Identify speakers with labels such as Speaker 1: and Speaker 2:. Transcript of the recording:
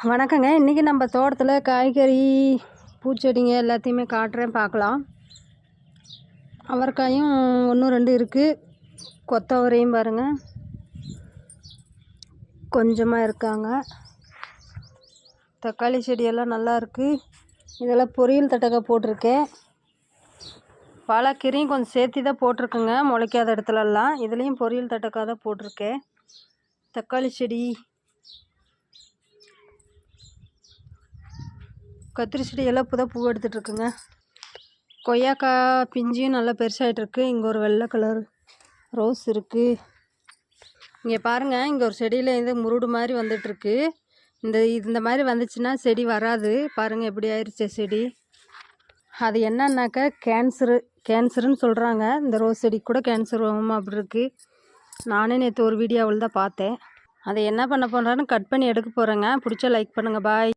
Speaker 1: வணக்கங்க. இன்றைக்கி நம்ம தோட்டத்தில் காய்கறி பூச்செடிங்க எல்லாத்தையுமே காட்டுறேன், பார்க்கலாம். அவரைக்காயும் 1 2 இருக்குது. கொத்தவரையும் பாருங்கள், கொஞ்சமாக இருக்காங்க. தக்காளி செடியெல்லாம் நல்லா இருக்குது. இதெல்லாம் பொரியல் தட்டக்காய் போட்டிருக்கேன். பாலக்கீரையும் கொஞ்சம் சேர்த்து தான் போட்டிருக்குங்க, முளைக்காத இடத்துலலாம். இதுலேயும் பொரியல் தட்டக்காய் தான் போட்டிருக்கேன். தக்காளி செடி, கத்திரி செடி எல்லாம் இப்போ தான் பூ எடுத்துகிட்ருக்குங்க. கொய்யாக்காய் பிஞ்சியும் நல்லா பெருசாகிட்ருக்கு. இங்கே ஒரு வெள்ளை கலர் ரோஸ் இருக்குது. இங்கே பாருங்கள், இங்கே ஒரு செடியில் இது முருடு மாதிரி வந்துட்டுருக்கு. இந்த மாதிரி வந்துச்சுன்னா செடி வராது. பாருங்கள் எப்படி ஆயிடுச்சு செடி. அது என்னன்னாக்கா கேன்சருன்னு சொல்கிறாங்க. இந்த ரோஸ் செடி கூட கேன்சர் வருமா அப்படி இருக்குது. நானே நேற்று ஒரு வீடியோவில் தான் பார்த்தேன். அதை என்ன பண்ண போகிறான்னு கட் பண்ணி எடுக்க போகிறேங்க. பிடிச்சா லைக் பண்ணுங்கள். பாய்.